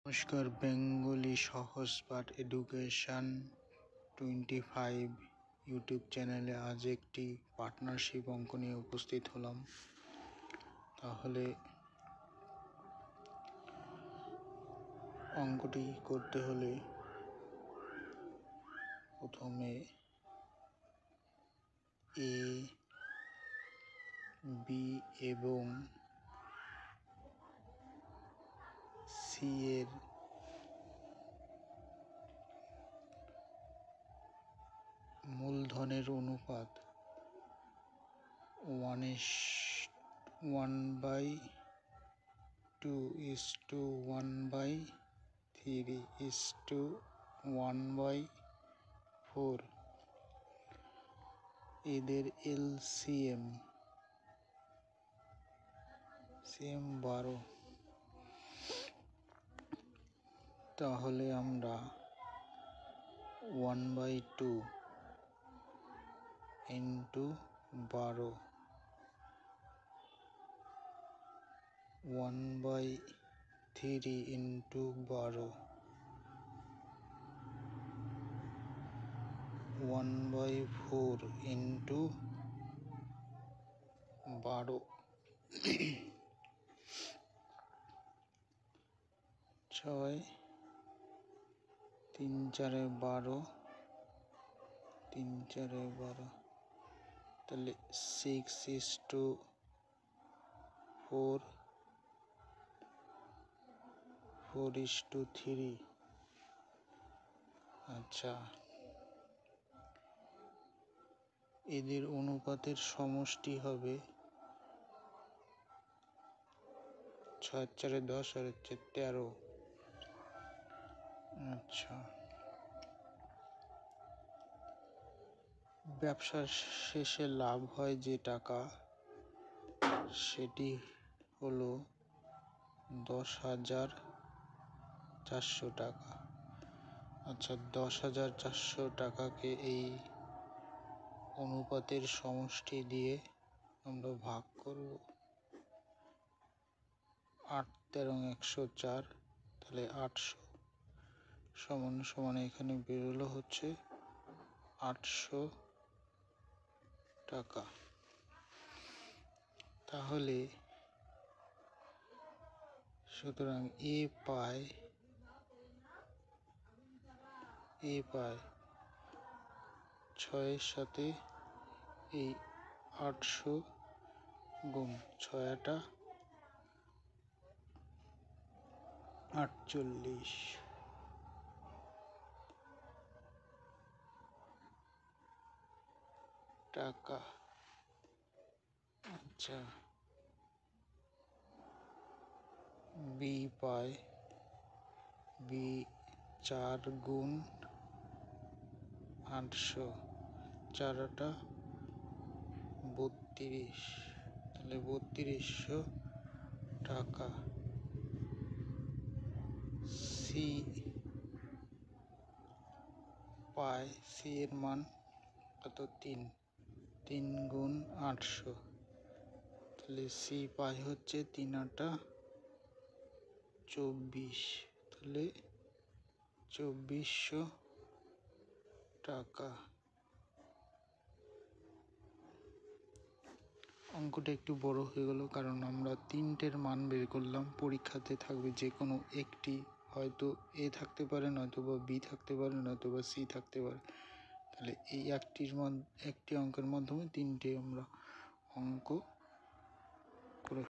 নমস্কার, বেঙ্গলি সহজ পাঠ এডুকেশন 25 ইউটিউব চ্যানেলে আজ একটি পার্টনারশিপ অঙ্ক নিয়ে উপস্থিত হলাম। তাহলে অঙ্কটি করতে হলে প্রথমে এ, বি এবং সি এর মূলধনের অনুপাত 1:1/3:1/4 এদের এলসিএম 12। তাহলে আমরা 1/2 into 12 1/3 into 12 1/4 into 12 6 3 4 12 3 4 12 তাহলে 6:4 4:3। আচ্ছা, এদের অনুপাতের সমষ্টি হবে 6 4 10 আর 13। আচ্ছা, ব্যবসার শেষে লাভ হয় যে টাকা, সেটি হলো 10,400 টাকা। আচ্ছা, 10,400 টাকাকে এই অনুপাতের সমষ্টি দিয়ে আমরা ভাগ করব। 8 13 104, তাহলে 800 সমান সমান এখানে বেরোলো হচ্ছে 800 টাকা। তাহলে সুতরাং এ পায় 6 এর সাথে এই 800 গুণ 6 48 টাকা। আচ্ছা, বি পায় 4 গুণ 800 4 8 32, তাহলে 3200 টাকা। সি পায়, সি এর মান কত? 3 গুণ 800, তাহলে সি পায় হচ্ছে 3 8 24, তাহলে 2400 টাকা। অঙ্কটা একটু বড় হয়ে গেল, কারণ আমরা 3টের মান বের করলাম। পরীক্ষাতে থাকবে যে কোনো একটি, হয়তো এ থাকতে পারে, নয়তো বা বি থাকতে পারে, নয়তো বা সি থাকতে পারে। তাহলে এই একটি অঙ্কের মাধ্যমে 3টে আমরা অঙ্ক